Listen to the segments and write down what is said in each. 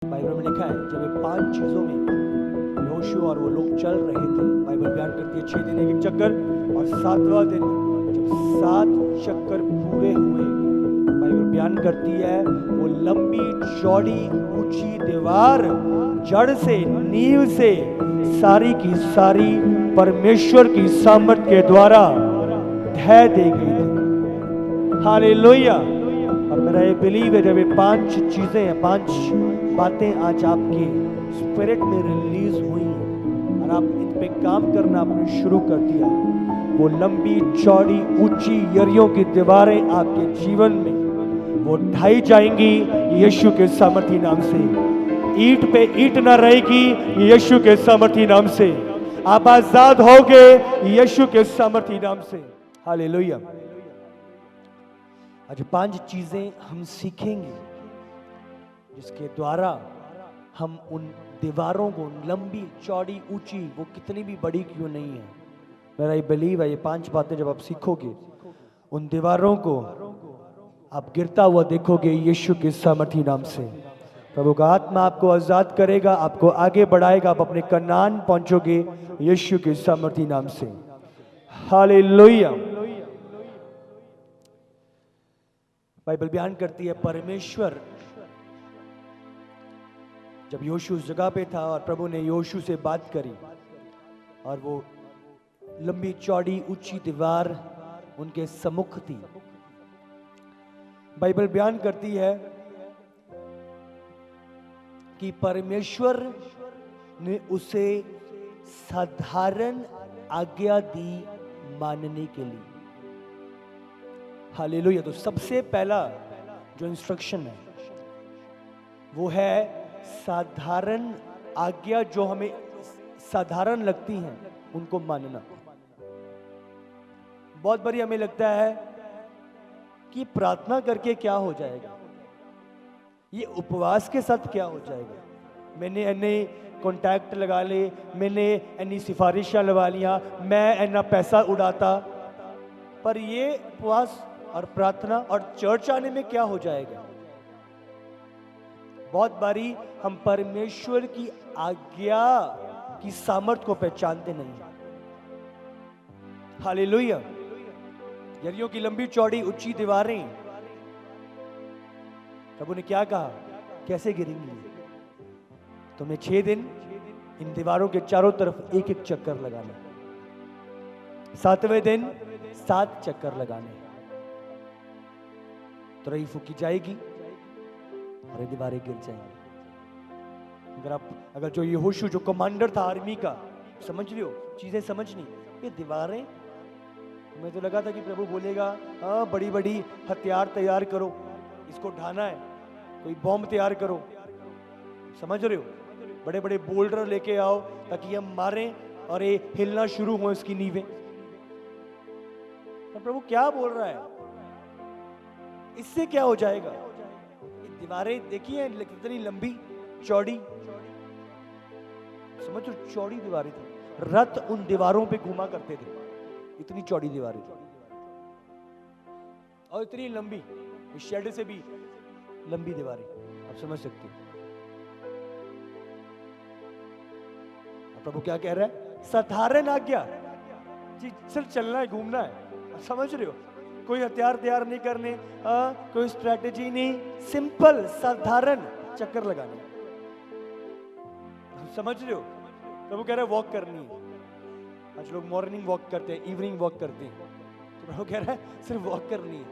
Bible में लिखा है जब ये 5 चीजों में यहोशू और वो लोग चल रहे थे, बाइबल बयान करती है 6 दिन एक चक्कर और 7वां दिन जब 7 चक्कर पूरे हुए, बाइबल बयान करती है वो लंबी चौड़ी ऊंची दीवार जड़ से नींव से सारी की सारी परमेश्वर की सामर्थ के द्वारा ढह दी गई थी। हालेलुया। और मेरा ये बिलीव है जब ये 5 चीजें हैं, 5 बातें आज आपके स्पिरिट में रिलीज हुई हैं और आप इन पे काम करना आपने शुरू कर दिया, वो लंबी चौड़ी ऊंची यरियों की दीवारें आपके जीवन में वो ढाई जाएंगी यीशु के सामर्थी नाम से। ईंट पे ईंट ना रहेगी यीशु के सामर्थी नाम से। आप आजाद होगे यीशु के सामर्थी नाम से। हालेलुया। आज 5 चीजें हम सीखेंगे जिसके द्वारा हम उन दीवारों को, लंबी चौड़ी ऊंची, वो कितनी भी बड़ी क्यों नहीं है, मेरा ये बिलीव है ये 5 बातें जब आप सीखोगे उन दीवारों को आप गिरता हुआ देखोगे यीशु के सामर्थी नाम से। प्रभु का आत्मा आपको आजाद करेगा, आपको आगे बढ़ाएगा, आप अपने कनान पहुंचोगे यीशु के सामर्थी नाम से। हालेलुया। बाइबल बयान करती है परमेश्वर जब यहोशू उस जगह पे था और प्रभु ने यहोशू से बात करी और वो लंबी चौड़ी ऊंची दीवार उनके सम्मुख थी, बाइबल बयान करती है कि परमेश्वर ने उसे साधारण आज्ञा दी मानने के लिए। हालेलुया। तो सबसे पहला जो इंस्ट्रक्शन है वो है साधारण आज्ञा, जो हमें साधारण लगती हैं उनको मानना। बहुत बारी हमें लगता है कि प्रार्थना करके क्या हो जाएगा, ये उपवास के साथ क्या हो जाएगा, मैंने इन्ने कॉन्टैक्ट लगा ले, मैंने इन्नी सिफारिशां लगा लिया, मैं इन्ना पैसा उड़ाता, पर ये उपवास और प्रार्थना और चर्च आने में क्या हो जाएगा। बहुत बारी हम परमेश्वर की आज्ञा की सामर्थ को पहचानते नहीं। हालेलुया। यरियों की लंबी चौड़ी ऊंची दीवारें, प्रभु ने क्या कहा, कैसे गिरेंगी। तुम्हें 6 दिन इन दीवारों के चारों तरफ एक एक चक्कर लगाना, 7वें दिन 7 चक्कर लगाने, तुरही फूकी जाएगी और ये दीवारें गिर जाएंगी। अगर जो यहोशू जो कमांडर था आर्मी का, समझ लियो चीजें समझनी, ये दीवारें, मैं तो लगा था कि प्रभु बोलेगा हाँ बड़ी बड़ी हथियार तैयार करो, इसको ढाना है, कोई बॉम्ब तैयार करो, समझ रहे हो, बड़े बड़े बोल्डर लेके आओ ताकि हम मारें और ये हिलना शुरू हो इसकी नींवें। तो प्रभु क्या बोल रहा है, इससे क्या हो जाएगा। ये दीवारें देखिए कितनी लंबी चौड़ी, समझ लो चौड़ी दीवारें थी, रथ उन दीवारों पे घुमा करते थे, इतनी चौड़ी दीवारें थी और इतनी लंबी, शेड से भी लंबी दीवारें, आप समझ सकते हो। प्रभु क्या कह रहा है, साधारण आज्ञा, सिर्फ चलना है, घूमना है, समझ रहे हो, कोई हथियार तैयार नहीं करने, कोई स्ट्रैटेजी नहीं, सिंपल साधारण चक्कर लगाने, समझ रहे हो। प्रभु कह रहे हैं वॉक करनी है। आज लोग मॉर्निंग वॉक करते हैं, इवनिंग वॉक करते हैं, तो प्रभु कह रहा है सिर्फ वॉक करनी है।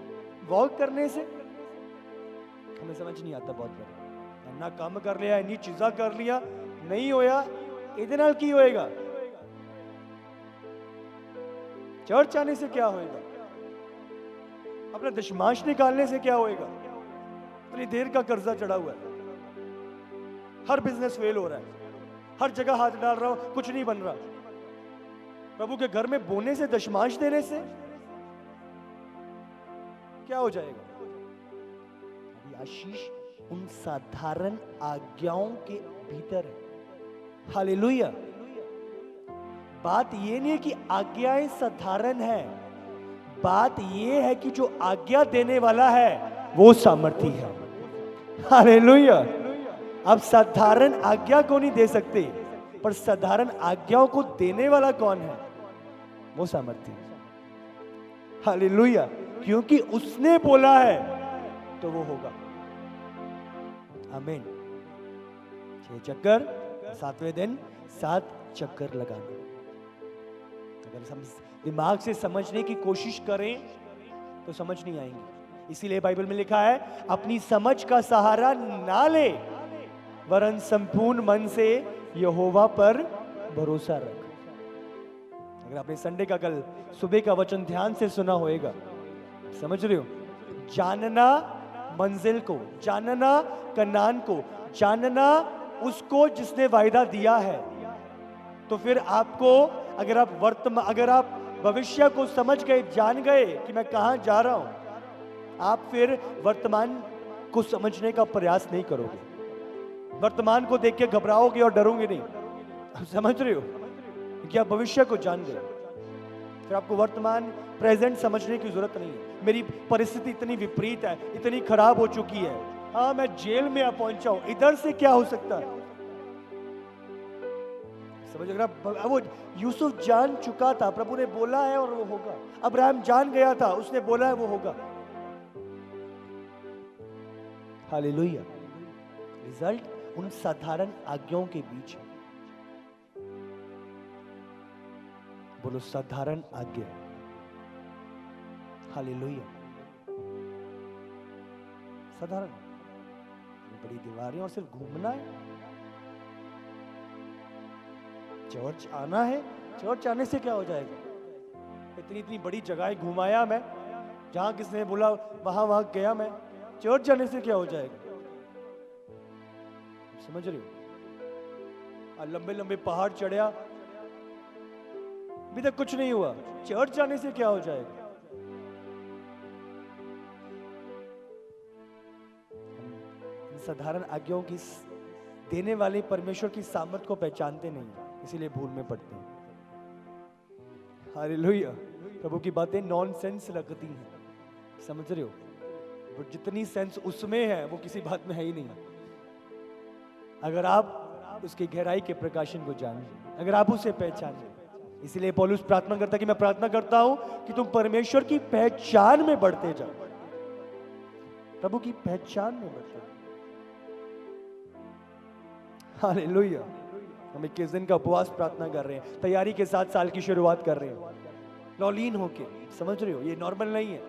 वॉक करने से हमें समझ नहीं आता, बहुत बार इतना काम कर लिया, इतनी चीजा कर लिया, नहीं होया, इहदे नाल की होएगा, चर्च आने से क्या होएगा, अपना दशमांश निकालने से क्या होएगा, इतनी देर का कर्जा चढ़ा हुआ है, हर बिजनेस फेल हो रहा है, हर जगह हाथ डाल रहा हूं, कुछ नहीं बन रहा। प्रभु के घर में बोने से, दशमांश देने से क्या हो जाएगा। अभी आशीष उन साधारण आज्ञाओं के भीतर है। हालेलुया। बात ये नहीं है कि आज्ञाएं साधारण है, बात ये है कि जो आज्ञा देने वाला है वो सामर्थी है। हालेलुया। आप साधारण आज्ञा को नहीं दे सकते, पर साधारण आज्ञाओं को देने वाला कौन है? वो सामर्थ्य। हालेलुया, क्योंकि उसने बोला है तो वो होगा। आमीन। 6 चक्कर, 7वें दिन 7 चक्कर लगाना। अगर हम दिमाग से समझने की कोशिश करें तो समझ नहीं आएंगे। इसीलिए बाइबल में लिखा है, अपनी समझ का सहारा ना ले, वरन संपूर्ण मन से यहोवा पर भरोसा रख। अगर आपने संडे का कल सुबह का वचन ध्यान से सुना होगा, समझ रहे हो, जानना मंजिल को, जानना कनान को, जानना उसको जिसने वायदा दिया है। तो फिर आपको, अगर आप भविष्य को समझ गए, जान गए कि मैं कहां जा रहा हूं, आप फिर वर्तमान को समझने का प्रयास नहीं करोगे। वर्तमान को देख के घबराओगे और डरोगे नहीं। आप समझ रहे हो कि आप भविष्य को जान गए, फिर आपको वर्तमान प्रेजेंट समझने की जरूरत नहीं है। मेरी परिस्थिति इतनी विपरीत है, इतनी खराब हो चुकी है, हाँ मैं जेल में पहुंचा हूं, इधर से क्या हो सकता है? समझ रहे? वो यूसुफ जान चुका था, प्रभु ने बोला है और वो होगा। अब्राहम जान गया था, उसने बोला है वो होगा। हालेलुया। रिजल्ट उन साधारण आज्ञाओं के बीच है। बोलो साधारण आज्ञा। हालेलुया। साधारण, बड़ी दीवारें और सिर्फ घूमना है, चर्च आना है। चर्च आने से क्या हो जाएगा? इतनी इतनी बड़ी जगह घुमाया मैं, जहां किसने बोला वहां गया मैं, चर्च जाने से क्या हो जाएगा? समझ रहे हो? लंबे लंबे पहाड़ चढ़ा, अभी तक कुछ नहीं हुआ, चर्च जाने से क्या हो जाएगा? साधारण आज्ञाओं की देने वाले परमेश्वर की सामर्थ को पहचानते नहीं, इसीलिए भूल में पड़ते हैं। हालेलुया। प्रभु की बातें नॉनसेंस लगती हैं, समझ रहे हो? वो जितनी सेंस उसमें है वो किसी बात में है ही नहीं। अगर आप उसकी गहराई के प्रकाशन को जाने, अगर आप उसे पहचाने, इसीलिए पौलुस प्रार्थना करता है कि मैं प्रार्थना करता हूं कि तुम परमेश्वर की पहचान में बढ़ते जाओ, प्रभु की पहचान में बढ़ते जाओ। हालेलुया। हम 21 दिन का उपवास प्रार्थना कर रहे हैं, तैयारी के साथ साल की शुरुआत कर रहे हैं, लॉलीन होके। समझ रहे हो? ये नॉर्मल नहीं है।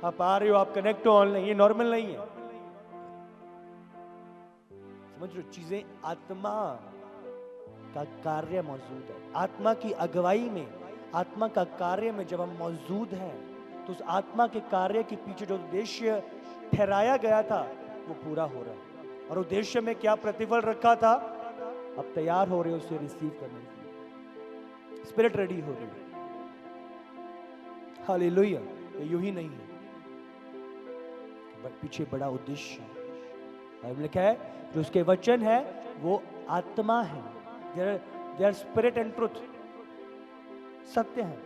आप आ रहे हो, आप कनेक्ट हो ऑनलाइन, ये नॉर्मल नहीं है। समझ रहे हो? चीजें आत्मा का कार्य मौजूद है। आत्मा की अगुवाई में, आत्मा का कार्य में जब हम मौजूद हैं, तो उस आत्मा के कार्य के पीछे जो उद्देश्य ठहराया गया था वो पूरा हो रहा है। और उद्देश्य में क्या प्रतिफल रखा था? अब तैयार हो रहे हो उसे रिसीव करने के लिए, स्पिरिट रेडी हो रही है। हालेलुया। ये यूं ही नहीं है, पीछे बड़ा उद्देश्य है। बाइबल लिखा है जो उसके वचन है वो आत्मा है, they are spirit and truth, सत्य है।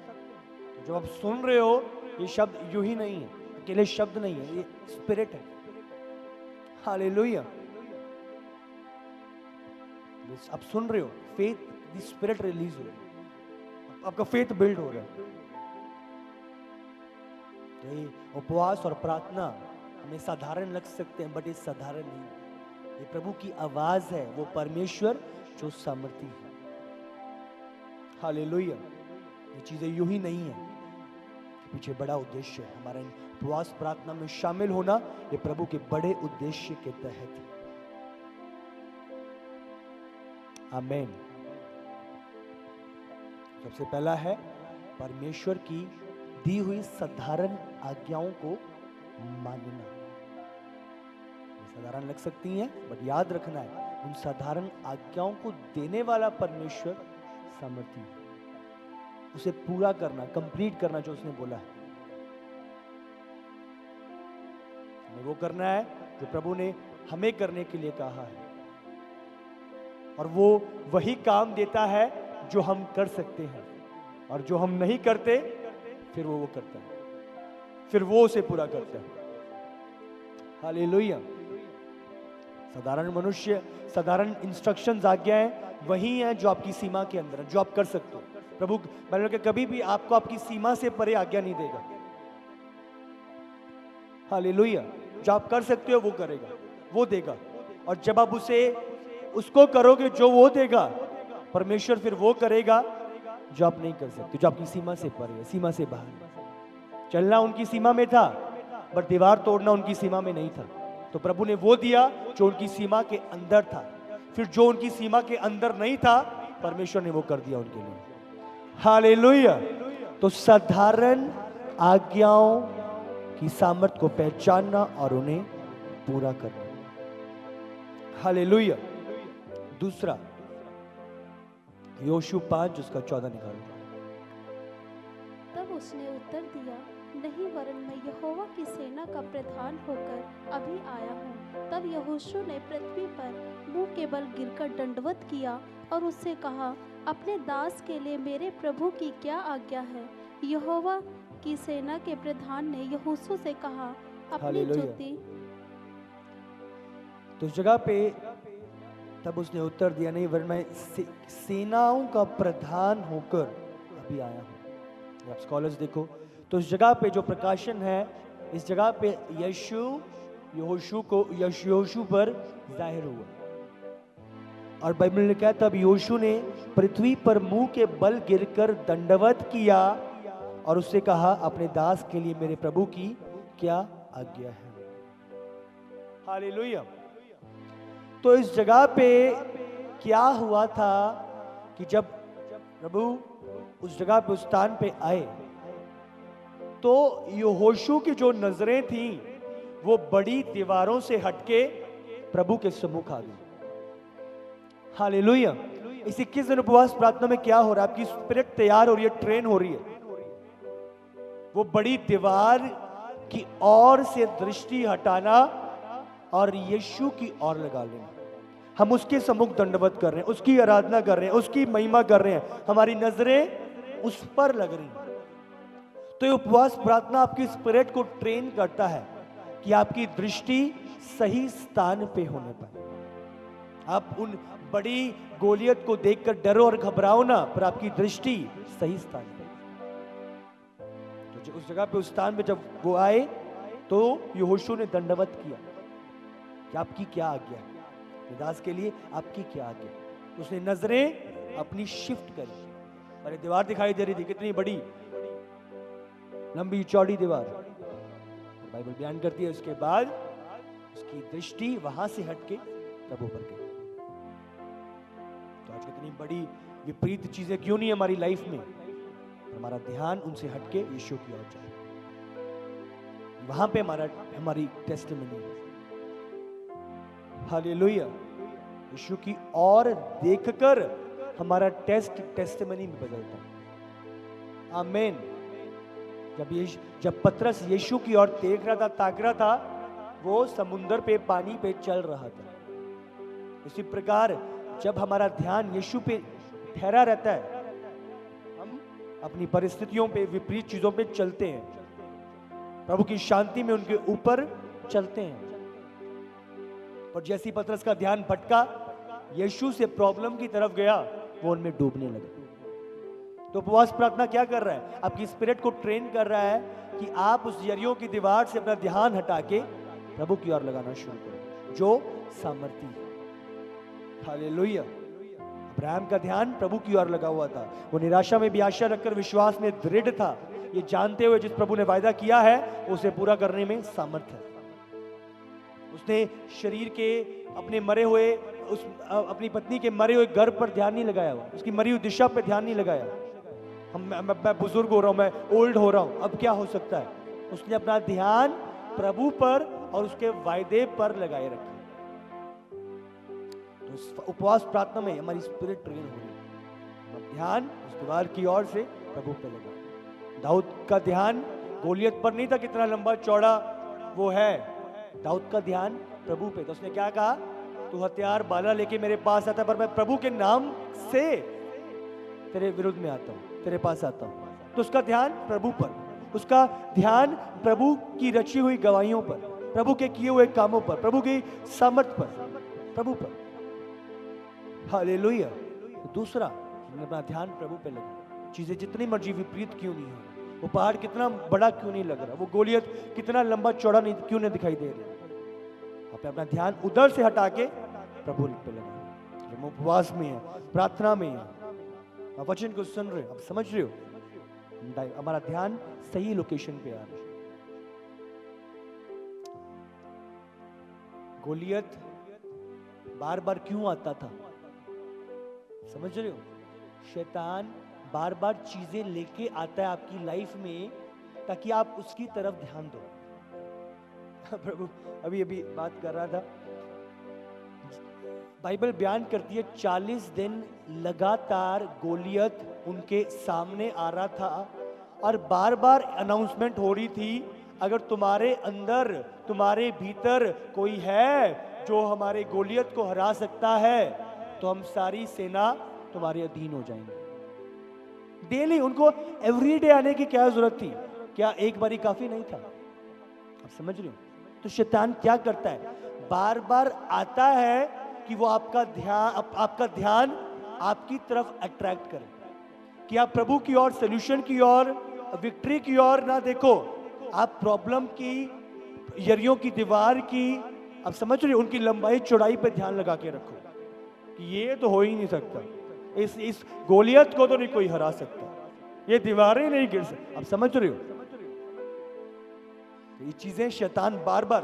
तो जो आप सुन रहे हो ये शब्द यूं ही नहीं है, अकेले शब्द नहीं है, ये स्पिरिट है। हालेलुया। आप सुन रहे हो, फेथ द स्पिरिट रिलीज हो रहा है, आपका फेथ बिल्ड हो रहा है। तो ये उपवास और प्रार्थना हमें साधारण लग सकते हैं, बट ये साधारण नहीं, ये प्रभु की आवाज है, वो परमेश्वर जो सामर्थी है। हालेलुया। ये चीजें यूं ही नहीं है, पीछे बड़ा उद्देश्य है। हमारा उपवास प्रार्थना में शामिल होना ये प्रभु के बड़े उद्देश्य के तहत है। आमीन। सबसे पहला है परमेश्वर की दी हुई साधारण आज्ञाओं को मानना। साधारण लग सकती हैं, बट याद रखना है उन साधारण आज्ञाओं को देने वाला परमेश्वर सामर्थी है, उसे पूरा करना, कंप्लीट करना जो उसने बोला है। हमें वो करना है जो प्रभु ने हमें करने के लिए कहा है, और वो वही काम देता है जो हम कर सकते हैं, और जो हम नहीं करते फिर वो करता है, फिर वो उसे पूरा करता है। हालेलुया। साधारण मनुष्य, साधारण इंस्ट्रक्शंस, आज्ञाएं वही हैं जो आपकी सीमा के अंदर है, जो आप कर सकते हो। प्रभु मैंने कहा कभी भी आपको आपकी सीमा से परे आज्ञा नहीं देगा। हालेलुया। जो आप कर सकते हो वो करेगा, वो देगा। और जब आप उसको करोगे जो वो देगा, परमेश्वर फिर वो करेगा जो आप नहीं कर सकते, जो आपकी सीमा से परे है, सीमा से बाहर। चलना उनकी सीमा में था, पर दीवार तोड़ना उनकी सीमा में नहीं था। तो प्रभु ने वो दिया जो उनकी सीमा के अंदर था। फिर जो उनकी सीमा के अंदर नहीं था, परमेश्वर ने वो कर दिया उनके लिए। हालेलुया। तो साधारण आज्ञाओं की सामर्थ को पहचानना और उन्हें पूरा करना। हालेलुया। दूसरा, योशू 5 उसका 14 निकालो। तब उसने उत्तर दिया, नहीं, वरन मैं यहोवा की सेना का प्रधान होकर अभी आया हूँ। तब यहोशू ने पृथ्वी पर मुंह के बल गिरकर दंडवत किया और उससे कहा, अपने दास के लिए मेरे प्रभु की क्या आज्ञा है? यहोवा की सेना के प्रधान ने यहोशू से कहा, अपनी ज्योति। तो उस जगह पे तब उसने उत्तर दिया, नहीं, वरन मैं सेनाओं का प्रधान होकर अभी आया हूँ। आप स्कॉलर्स देखो तो इस जगह पे जो प्रकाशन है, इस जगह पे यहोशू पर जाहिर हुआ। और बाइबल ने कहा तब यहोशू ने पृथ्वी पर मुंह के बल गिरकर दंडवत किया और उससे कहा, अपने दास के लिए मेरे प्रभु की क्या आज्ञा है? हालेलुया। तो इस जगह पे क्या हुआ था कि जब प्रभु उस जगह पे, उस स्थान पे आए, तो यहोशू की जो नजरें थी वो बड़ी दीवारों से हटके प्रभु के सम्मुख आ गई। हालेलुया। इस 21 दिन उपवास प्रार्थना में क्या हो रहा है? आपकी स्पिरिट तैयार हो रही है, ट्रेन हो रही है। वो बड़ी दीवार की ओर से दृष्टि हटाना और यीशु की ओर लगा लेना। हम उसके सम्मुख दंडवत कर रहे हैं, उसकी आराधना कर रहे हैं, उसकी महिमा कर रहे हैं, हमारी नजरें उस पर लग रही हैं। तो ये उपवास प्रार्थना आपकी स्पिरिट को ट्रेन करता है कि आपकी दृष्टि सही स्थान पे होने पर। आप उन बड़ी गोलियत को देखकर डरो और घबराओ ना, पर आपकी दृष्टि सही स्थान पे। तो उस जगह पे, उस स्थान पे जब वो आए तो यहोशू ने दंडवत किया कि आपकी क्या आज्ञा है? दास के लिए आपकी क्या आज्ञा? तो उसने नजरें अपनी शिफ्ट करी। अरे दीवार दिखाई दे रही थी, कितनी बड़ी लंबी चौड़ी दीवार। बाइबल बयान करती है उसके बाद उसकी दृष्टि वहां से हटके प्रभु पर गई। तो आज कितनी बड़ी विपरीत चीजें क्यों नहीं हमारी लाइफ में, हमारा ध्यान उनसे हटके यीशु की ओर जाए। वहां पे हमारी टेस्टिमनी है। हालेलुया। यीशु की ओर देखकर हमारा टेस्टिमनी में बदलता है। आमीन। जब पतरस यीशु की ओर देख रहा था, ताक रहा था, वो समुद्र पे, पानी पे चल रहा था। इसी प्रकार जब हमारा ध्यान यीशु पे ठहरा रहता है, हम अपनी परिस्थितियों पे, विपरीत चीजों पे चलते हैं, प्रभु की शांति में उनके ऊपर चलते हैं। और जैसी पतरस का ध्यान भटका, यीशु से प्रॉब्लम की तरफ गया, वो उनमें डूबने लगा। तो उपवास प्रार्थना क्या कर रहा है? आपकी स्पिरिट को ट्रेन कर रहा है कि आप उस यरीहो की दीवार से अपना ध्यान हटा के प्रभु की ओर लगाना शुरू करो, जो सामर्थी है। हालेलुया। अब्राहम का ध्यान प्रभु की ओर लगा हुआ था। वो निराशा में भी आशा रखकर विश्वास में दृढ़ था, ये जानते हुए जिस प्रभु ने वायदा किया है उसे पूरा करने में सामर्थ है। उसने शरीर के अपने मरे हुए, अपनी पत्नी के मरे हुए गर्भ पर ध्यान नहीं लगाया, उसकी मरी हुई दिशा पर ध्यान नहीं लगाया। मैं बुजुर्ग हो रहा हूं, मैं ओल्ड हो रहा हूं, अब क्या हो सकता है? उसने अपना ध्यान प्रभु पर और उसके वायदे पर लगाए रखा। तो उपवास प्रार्थना में हमारी स्पिरिट ट्रेन हो रही है। ध्यान उस दीवार की ओर से प्रभु पर लगा। दाऊद का ध्यान गोलियत पर नहीं था, कितना लंबा चौड़ा वो है। दाऊद का ध्यान प्रभु पे। तो उसने क्या कहा? तू हथियार बाला लेके मेरे पास आता, पर मैं प्रभु के नाम से तेरे विरुद्ध में आता हूं, तेरे पास आता हूं। तो उसका ध्यान प्रभु पर, उसका ध्यान प्रभु की रची हुई गवाहियों पर, प्रभु के किए हुए कामों पर, प्रभु की सामर्थ पर, प्रभु पर। हालेलुया। दूसरा, हमने अपना ध्यान प्रभु पे लगा। चीजें जितनी मर्जी विपरीत क्यों नहीं हो, वो पहाड़ कितना बड़ा क्यों नहीं लग रहा, वो गोलियत कितना लंबा चौड़ा नहीं क्यों नहीं दिखाई दे रहा, आप अपना ध्यान उधर से हटा के प्रभु पे लगा। जब हम उपवास में है, प्रार्थना में है, आप वचन को सुन रहे हो, आप समझ रहे हो, हमारा ध्यान सही लोकेशन पे आ रहा है। गोलियत बार बार क्यों आता था, समझ रहे हो? शैतान बार बार चीजें लेके आता है आपकी लाइफ में ताकि आप उसकी तरफ ध्यान दो। प्रभु अभी अभी बात कर रहा था, बाइबल बयान करती है 40 दिन लगातार गोलियत उनके सामने आ रहा था और बार बार अनाउंसमेंट हो रही थी, अगर तुम्हारे अंदर, तुम्हारे भीतर कोई है जो हमारे गोलियत को हरा सकता है तो हम सारी सेना तुम्हारे अधीन हो जाएंगे। डेली उनको एवरीडे आने की क्या जरूरत थी? क्या एक बारी काफी नहीं था? आप समझ रहे हो? तो शैतान क्या करता है, बार बार आता है कि वो आपका ध्यान आपकी तरफ अट्रैक्ट करे, कि आप प्रभु की ओर, सॉल्यूशन की ओर, विक्ट्री की ओर ना देखो, आप प्रॉब्लम की, यरियों की दीवार की, आप समझ रहे हो, उनकी लंबाई चौड़ाई पे ध्यान लगा के रखो कि ये तो हो ही नहीं सकता, इस गोलियत को तो नहीं कोई हरा सकता, ये दीवारें नहीं गिर सकती। आप समझ रहे हो? तो ये चीजें शैतान बार बार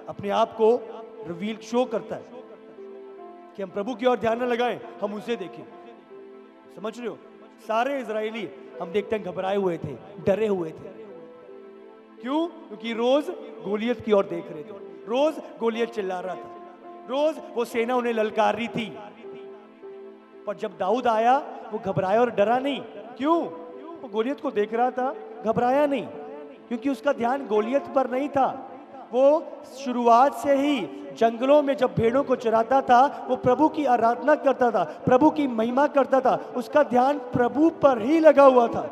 अपने आप को रिवील शो करता है कि हम प्रभु की ओर ध्यान न लगाएं, हम उसे देखें। समझ रहे हो? सारे इजरायली हम देखते हैं घबराए हुए थे, डरे हुए थे। क्यों? क्योंकि रोज गोलियत की ओर देख रहे थे, रोज गोलियत चिल्ला रहा था, रोज वो सेना उन्हें ललकार रही थी। पर जब दाऊद आया वो घबराया और डरा नहीं। क्यों? वो गोलियत को देख रहा था, घबराया नहीं, क्योंकि उसका ध्यान गोलियत पर नहीं था। वो शुरुआत से ही जंगलों में जब भेड़ों को चराता था, वो प्रभु की आराधना करता था, प्रभु की महिमा करता था, उसका ध्यान प्रभु पर ही लगा हुआ था।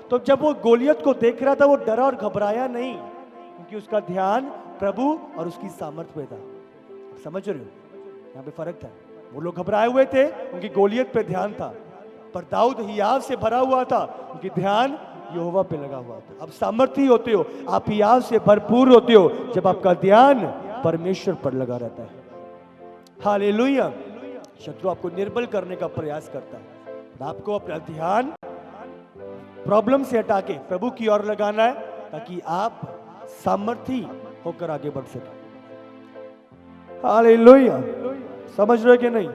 तो जब वो गोलियत को देख रहा था वो डरा और घबराया नहीं, क्योंकि उसका ध्यान प्रभु और उसकी सामर्थ पे था। आप समझ रहे हो? यहाँ पे फर्क था। वो लोग घबराए हुए थे, उनकी गोलियत पे ध्यान था, पर दाऊद हियाव से भरा हुआ था, उनकी ध्यान यहोवा पे लगा हुआ था। आप सामर्थी होते हो, आप हियाव से भरपूर होते हो जब आपका ध्यान परमेश्वर पर लगा रहता है। हालेलुया। शत्रु आपको निर्बल करने का प्रयास करता है, आपको अपना ध्यान प्रॉब्लम से हटा के प्रभु की ओर लगाना है ताकि आप सामर्थी होकर आगे बढ़ सके। हालेलुया। समझ रहे कि नहीं?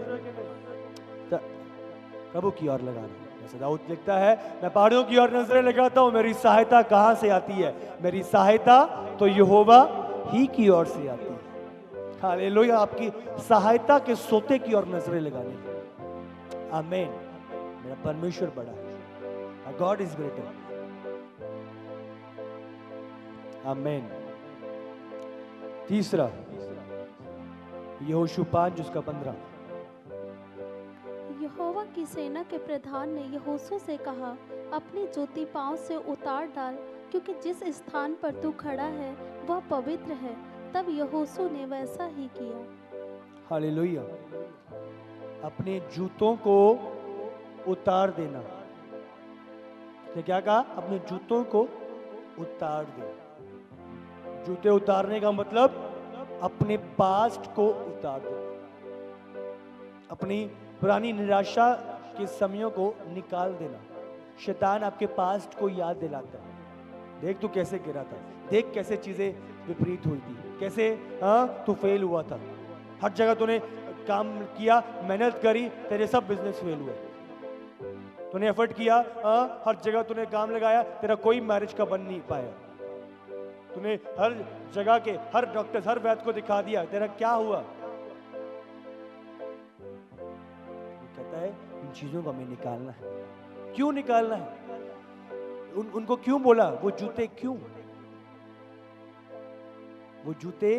प्रभु की ओर लगाना। जैसे दाऊद लिखता है, मैं पहाड़ों की ओर नजरें लगाता हूं, मेरी सहायता कहां से आती है? मेरी सहायता तो यहोवा ही की ओर से आती है। हालेलुया। आपकी सहायता के सोते की ओर नजरें लगानी। आमीन। मेरा परमेश्वर बड़ा है, गॉड इज ग्रेटर। आमीन। तीसरा, यहोशू 5 उसका 15। यहोवा की सेना के प्रधान ने यहोशू से कहा, अपनी जूती पांव से उतार डाल, क्योंकि जिस स्थान पर तू खड़ा है वह पवित्र है। तब यहोशू ने वैसा ही किया। हालेलुया। अपने जूतों को उतार देना। तो क्या कहा? अपने जूतों को उतार दे। जूते उतारने का मतलब अपने पास्ट को उतार दो, अपनी पुरानी निराशा के समयों को निकाल देना। शैतान आपके पास्ट को याद दिलाता है, देख तू कैसे गिरा था, देख कैसे चीजें विपरीत हुई थी, कैसे तू फेल हुआ था, हर जगह तूने काम किया, मेहनत करी, तेरे सब बिजनेस फेल हुए। तूने एफर्ट किया, हर जगह तूने काम लगाया, तेरा कोई मैरिज का बन नहीं पाया। तूने हर जगह के हर डॉक्टर, हर वैद्य को दिखा दिया, तेरा क्या हुआ? कहता है इन चीजों को हमें निकालना है। क्यों निकालना है? उनको क्यों बोला? वो जूते क्यों? वो जूते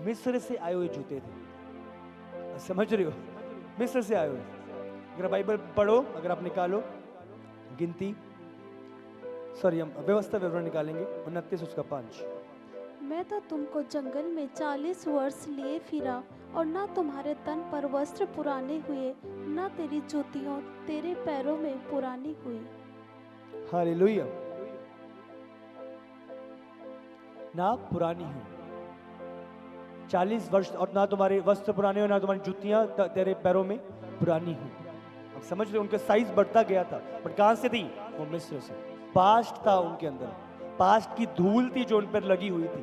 मिस्र से आए हुए जूते थे। समझ रहे हो? मिस्र से आए हुए। अगर बाइबल पढ़ो, अगर आप निकालो गिनती, हम व्यवस्था विवरण निकालेंगे 29 उसका 5। मैं तो तुमको जंगल में 40 वर्ष लिए फिरा और ना तुम्हारे तन पर वस्त्र पुराने हुए, ना तेरी जूतियों तेरे पैरों में पुरानी हुई। हालेलुया। ना पुरानी हुई, 40 वर्ष, और ना तुम्हारे वस्त्र पुराने हो, ना तुम्हारी जूतियां तेरे पैरों में पुरानी हुई। अब समझ रहे हो, उनका साइज बढ़ता गया था, बट कहां से थी? वो मिस्र से। पास्ट था उनके अंदर, पास्ट की धूल थी जो उन पर लगी हुई थी।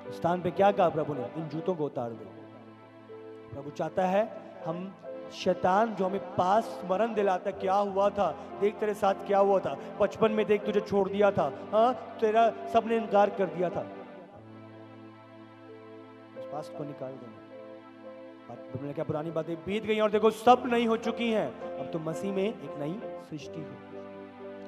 उस स्थान पे क्या कहा प्रभु ने? इन जूतों को उतार दो। प्रभु चाहता है हम, शैतान जो हमें पास स्मरण दिलाता है, क्या हुआ था, देख तेरे साथ क्या हुआ था, बचपन में देख तुझे छोड़ दिया था, हाँ तेरा सबने इनकार कर दिया था, उस पास्ट को निकाल देना। प्रभु ने क्या, पुरानी बातें बीत गई और देखो सब नई हो चुकी हैं, अब तो मसीह में एक नई सृष्टि हो।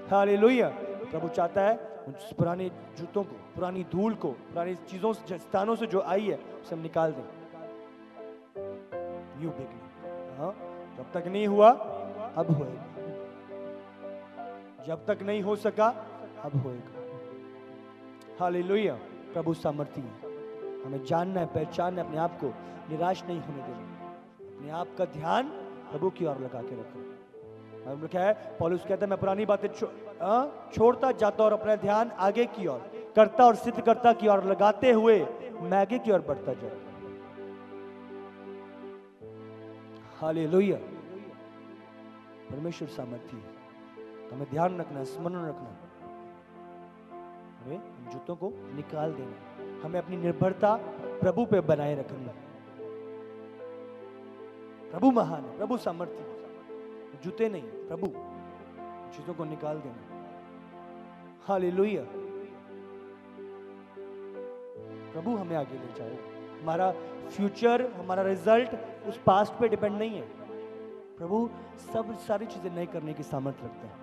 हालेलुया। प्रभु चाहता है उन पुराने जूतों को, पुरानी धूल को, पुरानी चीजों से, स्थानों से जो आई है उसे हम निकाल दें। New beginning. हाँ, जब तक नहीं हुआ अब होएगा, जब तक नहीं हो सका अब होएगा। हालेलुया। प्रभु सामर्थी है, हमें जानना है, पहचानना है, अपने आप को निराश नहीं होने देना, अपने आप का ध्यान प्रभु की ओर लगा के रखना। हम क्या है, पौलुस कहता है मैं पुरानी बातें छोड़ता जाता और अपना ध्यान आगे की ओर करता और सिद्ध करता की ओर लगाते हुए मैं आगे की ओर बढ़ता जाता। हालेलुया। परमेश्वर सामर्थी है, तो हमें ध्यान रखना, स्मरण रखना, हमें इन जूतों को निकाल देना, हमें अपनी निर्भरता प्रभु पे बनाए रखनी है। प्रभु महान है, प्रभु सामर्थी है, जूते नहीं, प्रभु। चीजों को निकाल देना। हालेलुया। प्रभु हमें आगे ले जाएगा। हमारा फ्यूचर, हमारा रिजल्ट उस पास्ट पे डिपेंड नहीं है। प्रभु सब सारी चीजें नए करने की सामर्थ्य रखता है।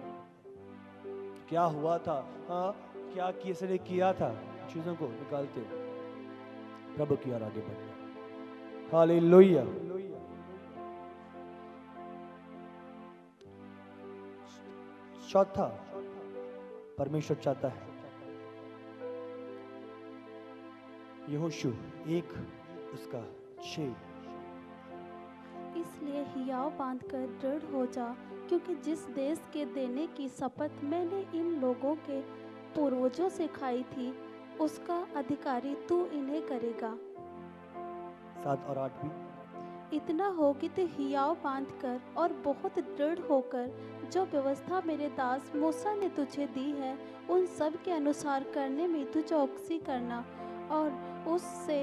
क्या हुआ था, हाँ क्या किसी ने किया था, चीजों को निकालते हो प्रभु की ओर आगे बढ़ना। हालेलुया। चौथा, परमेश्वर चाहता है यहोशू 1 उसका 6, इसलिए हियाव बांधकर दृढ़ हो जा, क्योंकि जिस देश के देने की शपथ मैंने इन लोगों के पूर्वजों से खाई थी, उसका अधिकारी तू इन्हें करेगा। 7 और 8 भी। इतना हो कि तू हियाव बांधकर और बहुत दृढ़ होकर जो व्यवस्था मेरे दास मूसा ने तुझे दी है, उन सब के अनुसार करने में तू चौकसी करना, और उससे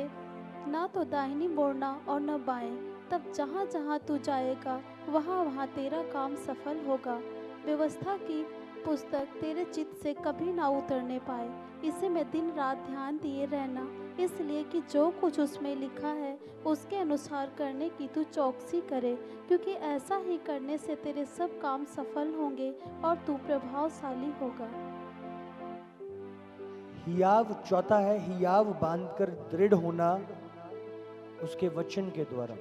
ना तो दाहिनी मोड़ना और न बाएं। तब जहाँ जहाँ तू जाएगा वहाँ वहाँ तेरा काम सफल होगा। व्यवस्था की पुस्तक तेरे चित्त से कभी ना उतरने पाए, इसे मैं दिन रात ध्यान दिए रहना, इसलिए कि जो कुछ उसमें लिखा है उसके अनुसार करने की तू चौकसी करे, क्योंकि ऐसा ही करने से तेरे सब काम सफल होंगे और तू प्रभावशाली होगा। हियाव चौथा है, हियाव बांधकर दृढ़ होना उसके वचन के द्वारा।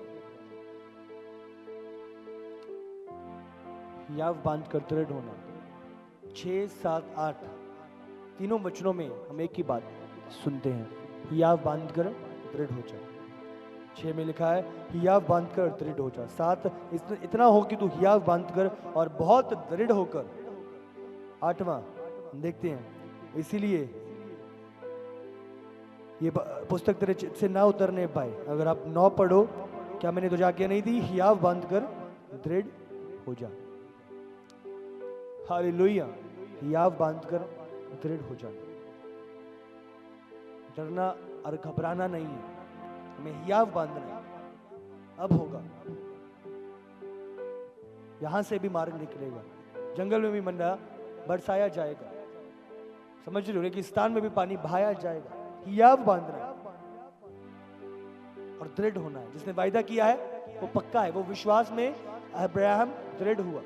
हियाव बांधकर दृढ़ होना, 6, 7, 8 तीनों वचनों में हम एक ही बात सुनते हैं, हियाव बांधकर दृढ़ हो जा। 6 में लिखा है हियाव बांधकर दृढ़ हो जा। 7 इतना हो कि तू हियाव बांधकर और बहुत दृढ़ होकर। 8वां देखते हैं, इसीलिए ये पुस्तक तेरे चित्त से ना उतरने पाए। अगर आप 9 पढ़ो, क्या मैंने तुझे आज्ञा नहीं दी, हियाव बांधकर दृढ़ हो जा। हालेलुया। हियाव बांधकर दृढ़ हो जाना, डरना और घबराना नहीं है, हमें हियाव बांधना है। अब होगा, यहां से भी मार्ग निकलेगा, जंगल में भी मन्ना बरसाया जाएगा, समझ रहे हो, रेगिस्तान में भी पानी बहाया जाएगा। हियाव बांधना है और दृढ़ होना है। जिसने वायदा किया है वो पक्का है, वो विश्वास में अब्राहम दृढ़ हुआ।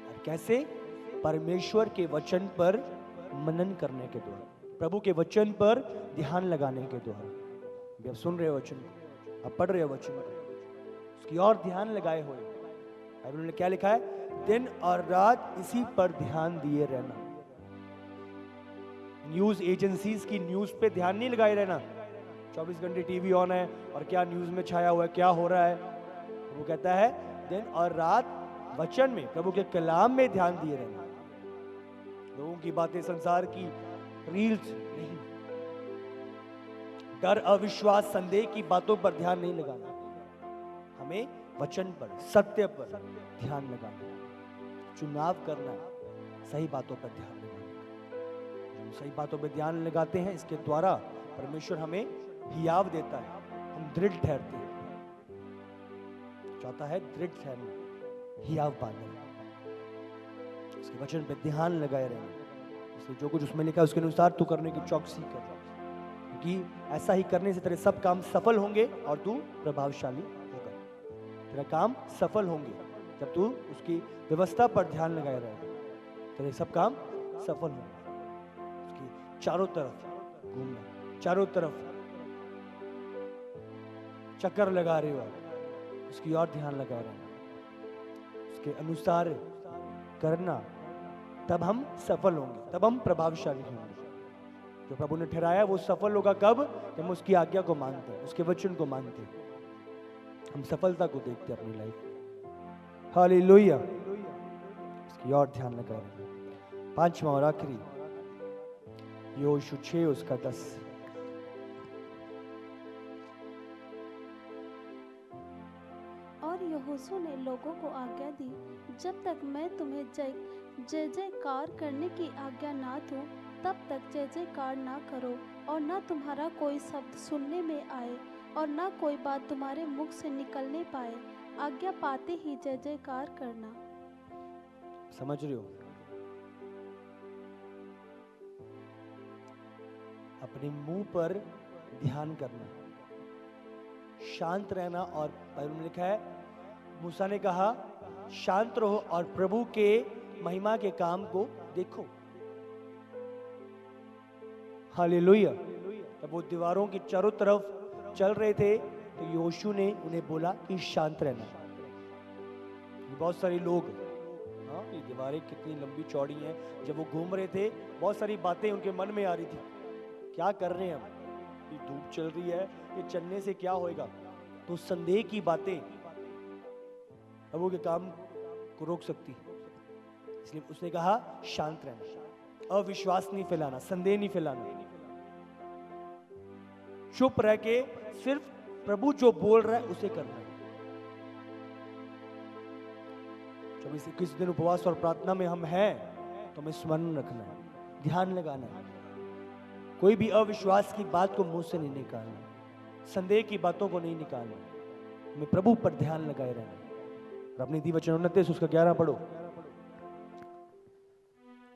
और कैसे? परमेश्वर के वचन पर मनन करने के द्वारा, प्रभु के वचन पर ध्यान लगाने के द्वारा। अभी आप सुन रहे हो वचन को, आप पढ़ रहे हो वचन को, उसकी और ध्यान लगाए हुए। बाइबल में क्या लिखा है? दिन और रात इसी पर ध्यान दिए रहना। न्यूज एजेंसीज की न्यूज पे ध्यान नहीं लगाए रहना। 24 घंटे टीवी ऑन है और क्या न्यूज में छाया हुआ है, क्या हो रहा है। वो कहता है दिन और रात वचन में, प्रभु के कलाम में ध्यान दिए रहना। लोगों की बातें, संसार की रील्स नहीं, डर, अविश्वास, संदेह की बातों पर ध्यान नहीं लगाना। हमें वचन पर, सत्य पर ध्यान लगाना। चुनाव करना है सही बातों पर ध्यान लगाना। जो सही बातों पर ध्यान लगाते हैं, इसके द्वारा परमेश्वर हमें हियाव देता है, हम दृढ़ ठहरते हैं। चाहता है दृढ़ ठहरना, हियाव पाना, उसके वचन पे ध्यान लगाए रहना। इसलिए जो कुछ उसमें लिखा है उसके अनुसार तू करने की चौकसी कर, क्योंकि ऐसा ही करने से तेरे सब काम सफल होंगे और तू प्रभावशाली होगा। तेरा काम सफल होंगे जब तू उसकी व्यवस्था पर ध्यान लगाए रहे, तेरे सब काम सफल होंगे। उसकी चारों तरफ घूमना, चारों तरफ चक्कर लगा रहे हो, उसकी और ध्यान लगा रहे हैं, उसके अनुसार करना, तब हम सफल होंगे, तब हम प्रभावशाली होंगे। जो प्रभु ने ठहराया वो सफल होगा कब? जब हम उसकी आज्ञा को मानते हैं, उसके वचन को मानते हैं, हम सफलता को देखते हैं अपनी लाइफ में। हालेलुया। उसकी और ध्यान लगा रहे हैं। 5वां और आखिरी, यहोशू 6 उसका 10। और यहोशू ने लोगों को आज्ञा दी, जब तक मैं तुम्हें जय जयकार करने की आज्ञा ना दूं, तब तक जय जयकार ना करो, और ना तुम्हारा कोई शब्द सुनने में आए, और ना कोई बात तुम्हारे मुख से निकलने पाए। आज्ञा पाते ही जय जयकार करना। समझ रहे हो? अपने मुंह पर ध्यान करना, शांत रहना। और बाइबल में लिखा है, मूसा ने कहा शांत रहो और प्रभु के महिमा के काम को देखो। हालेलुया। जब वो दीवारों की चारों तरफ चल रहे थे तो यहोशू ने उन्हें बोला कि शांत रहना। बहुत सारे लोग, हाँ, ये दीवारें कितनी लंबी चौड़ी हैं, जब वो घूम रहे थे बहुत सारी बातें उनके मन में आ रही थी। क्या कर रहे हैं हम, ये धूप चल रही है, ये चलने से क्या होएगा। तो संदेह की बातें प्रभु के काम को रोक सकती, इसलिए उसने कहा शांत रहना, अविश्वास नहीं फैलाना, संदेह नहीं फैलाना, चुप रह के सिर्फ प्रभु जो बोल रहा है उसे करना। जब इस 21 दिन उपवास और प्रार्थना में हम हैं तो हमें स्मरण रखना है, ध्यान लगाना है, कोई भी अविश्वास की बात को मुंह से नहीं निकालना, संदेह की बातों को नहीं निकालना, हमें प्रभु पर ध्यान लगाए रहना। और अपनी दी वचन 29 उसका 11 पढ़ो।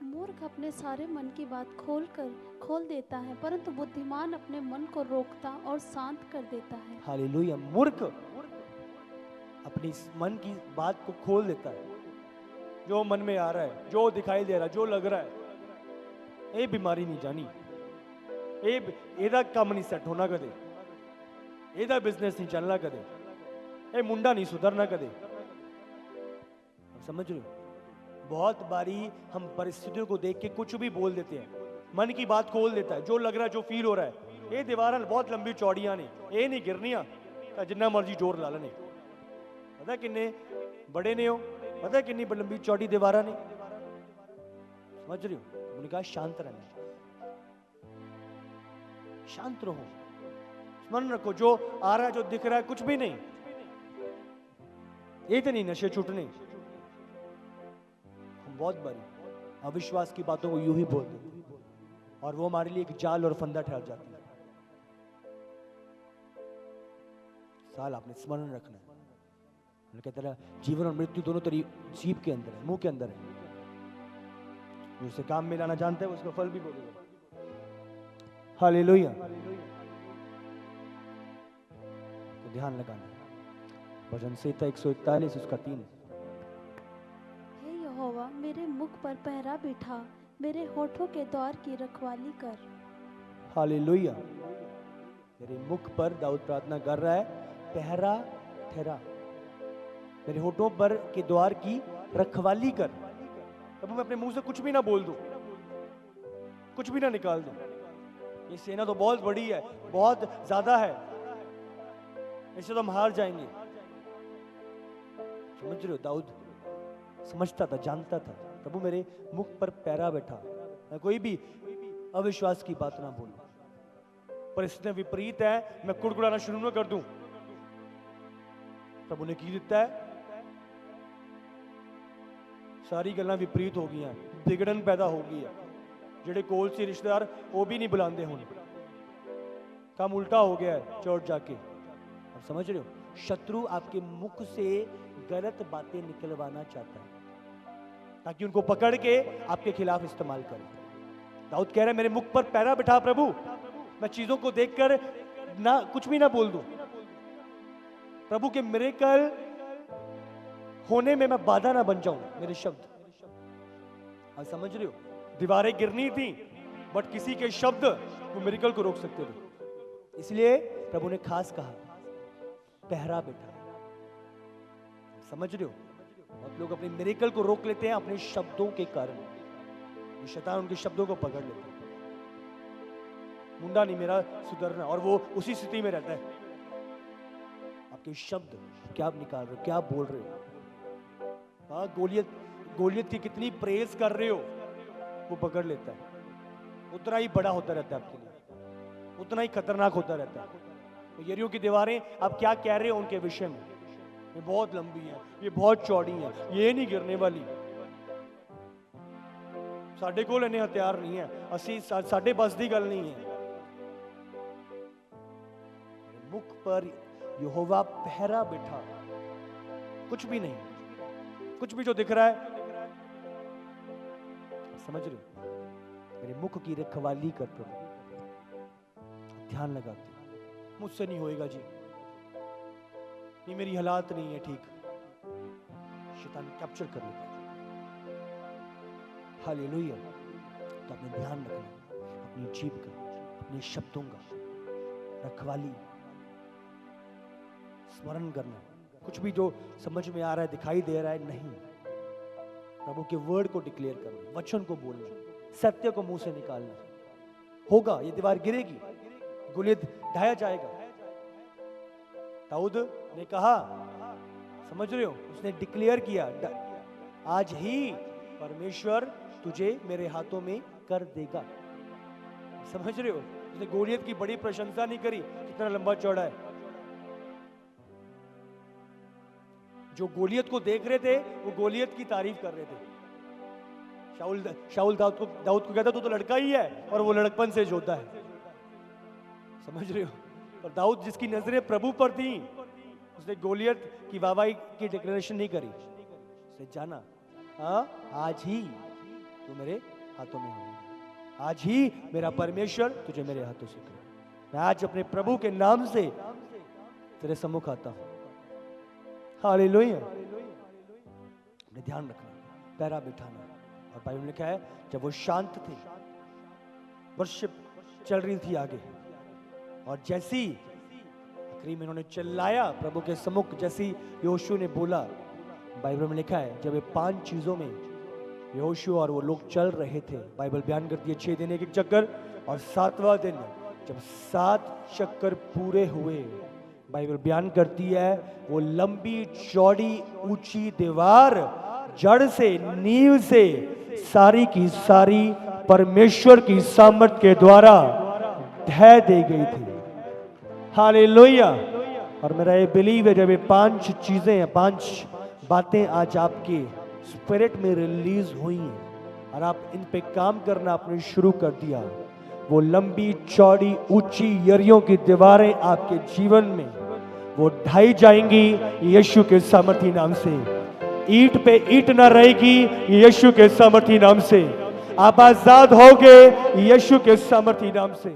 मूर्ख अपने सारे मन की बात खोल देता है, परंतु बुद्धिमान अपने मन को रोकता और शांत कर देता है। हालेलुया। मूर्ख अपनी मन की बात को खोल देता है, जो मन में आ रहा है, जो दिखाई दे रहा है, जो लग रहा है। ये बीमारी नहीं जानी, एदा काम नहीं सेट होना कदे, एदा बिजनेस नहीं चलना कदे, ये मुंडा नहीं सुधरना कदे। समझ रहे हो? बहुत बारी हम परिस्थितियों को देख के कुछ भी बोल देते हैं, मन की बात खोल देता है, जो लग रहा है, जो फील हो रहा है। ये दीवार बहुत लंबी चौड़ियां ने, ये नहीं गिरनिया, जिन्ना मर्जी जोर ला लेने। पता किन्ने बड़े ने हो, पता किन्नी लंबी चौड़ी दीवार ने। समझ रहे हो? उन्होंने कहा शांत रहना, शांत रहो, स्मरण रखो, जो आ रहा है, जो दिख रहा है, कुछ भी नहीं। ये तो नहीं नशे छूटने। हम बहुत बारी अविश्वास की बातों को यूं ही बोल देते और वो हमारे लिए एक जाल और फंदा ठहर जाती है। साल आपने स्मरण रखना है, उनके तरह जीवन और मृत्यु दोनों तेरी जीभ के अंदर है, मुंह के अंदर है। जो उसे काम में लाना जानता है उसका फल भी भोगेगा। हालेलुया। तो ध्यान लगाना है। भजन संहिता 141 उसका 3। हे यहोवा, मेरे मुख पर पहरा बिठा, मेरे होठों के द्वार की रखवाली कर। हालेलुया। मेरे मुख पर दाऊद प्रार्थना कर रहा है, पहरा ठहरा, मेरे होठों पर के द्वार की रखवाली कर। तब मैं अपने मुंह से कुछ भी ना बोल दूं, कुछ भी ना निकाल दो। ये सेना तो बहुत बड़ी है, बहुत ज्यादा है, इससे तो हम हार जाएंगे। समझ रहे हो, दाऊद समझता था, जानता था, प्रभु मेरे मुख पर पैरा बैठा, मैं कोई भी अविश्वास की बात ना बोलूं, परिस्थितियां विपरीत है, मैं कुड़कुड़ाना शुरू ना कर दूं। प्रभु ने की दिता है, सारी गल्लां विपरीत हो गई हैं, बिगड़न पैदा हो गई है, जेडे कोल से रिश्तेदार वो भी नहीं बुलाते हुण, काम उल्टा हो गया है चर्च जाके। आप समझ रहे हो, शत्रु आपके मुख से गलत बातें निकलवाना चाहता है ताकि उनको पकड़ के आपके खिलाफ इस्तेमाल करे। दाऊद कह रहा है मेरे मुख पर पैरा बिठा प्रभु, मैं चीजों को देखकर ना कुछ भी ना बोल दूं, प्रभु के मिरेकल होने में मैं बाधा ना बन जाऊं, मेरे शब्द। आप समझ रहे हो, दीवारें गिरनी थी बट किसी के शब्द वो मिरेकल को रोक सकते थे, इसलिए प्रभु ने खास कहा पहरा बैठा। समझ रहे हो, बहुत लोग अपने मिरेकल को रोक लेते हैं अपने शब्दों के कारण, शैतान उनके शब्दों को पकड़ लेता है, मुंडा नहीं मेरा सुधरना, और वो उसी स्थिति में रहता है। आपके शब्द क्या आप निकाल रहे हो, क्या आप बोल रहे हो? हाँ, गोलियत की कितनी प्रेज कर रहे हो वो पकड़ लेता है, उतना ही बड़ा होता रहता है आपके लिए, उतना ही खतरनाक होता रहता है। तो यरीहो की दीवारें आप क्या कह रहे हो उनके विषय में, ये बहुत लंबी है, ये बहुत चौड़ी है, ये नहीं गिरने वाली, साडे कोल इन्ने हथियार नहीं है, असी साडे बस दी गल नहीं है। मुख पर यहोवा पहरा बिठा, कुछ भी नहीं, कुछ भी जो दिख रहा है, समझ रहे हो, मेरे मुख की रखवाली कर प्रभु, ध्यान लगाते, मुझसे नहीं होएगा जी, नहीं मेरी हालात नहीं है ठीक, शैतान कैप्चर कर लेता है। हालेलुया। तो अपने ध्यान रखना, अपनी जीभ का, अपने शब्दों का रखवाली, स्मरण करना, कुछ भी जो समझ में आ रहा है, दिखाई दे रहा है, नहीं, प्रभु के वर्ड को डिक्लेयर करना, वचन को बोलना, सत्य को मुंह से निकालना। होगा, ये दीवार गिरेगी, गोलियत ढाया जाएगा। दाऊद ने कहा, समझ रहे हो, उसने डिक्लेयर किया, आज ही परमेश्वर तुझे मेरे हाथों में कर देगा। समझ रहे हो, उसने गोलियत की बड़ी प्रशंसा नहीं करी, कितना लंबा चौड़ा है। जो गोलियत को देख रहे थे वो गोलियत की तारीफ कर रहे थे। शाऊल दाऊद को कहता तू तो लड़का ही है, और वो लड़कपन से जोता है। समझ रहे हो, और दाऊद जिसकी नजरें प्रभु पर थी, उसने गोलियत की वाहवाही की डिक्लेरेशन नहीं करी, उसने जाना, हाँ आज ही तू मेरे हाथों में होगा, आज ही मेरा परमेश्वर तुझे मेरे हाथों से करे। मैं आज अपने प्रभु के नाम से तेरे सम्मुख आता हूं। हालेलुया। अपने ध्यान रखना, पैरा बिठाना। और बाइबल में लिखा है जब वो शांत थे, वर्शिप चल रही थी आगे, और जैसी आखिरी में उन्होंने चिल्लाया प्रभु के सम्मुख, जैसी यहोशू ने बोला, बाइबल में लिखा है जब ये 5 चीजों में यहोशू और वो लोग चल रहे थे, बाइबल बयान करती है 6 दिन एक चक्कर, और 7वां दिन जब 7 चक्कर पूरे हुए, बाइबल बयान करती है वो लंबी चौड़ी ऊंची दीवार जड़ से, नींव से सारी की सारी परमेश्वर की सामर्थ के द्वारा ढह दे गई थी। हालेलुया। और मेरा ये बिलीव है जब ये 5 चीजें हैं, 5 बातें आज आपके स्पिरिट में रिलीज हुई हैं और आप इन पे काम करना आपने शुरू कर दिया, वो लंबी चौड़ी ऊंची यरीहो की दीवारें आपके जीवन में वो ढाई जाएंगी यीशु के सामर्थी नाम से। ईंट पे ईंट न रहेगी यीशु के सामर्थी नाम से। आप आजाद होगे यीशु के सामर्थी नाम से।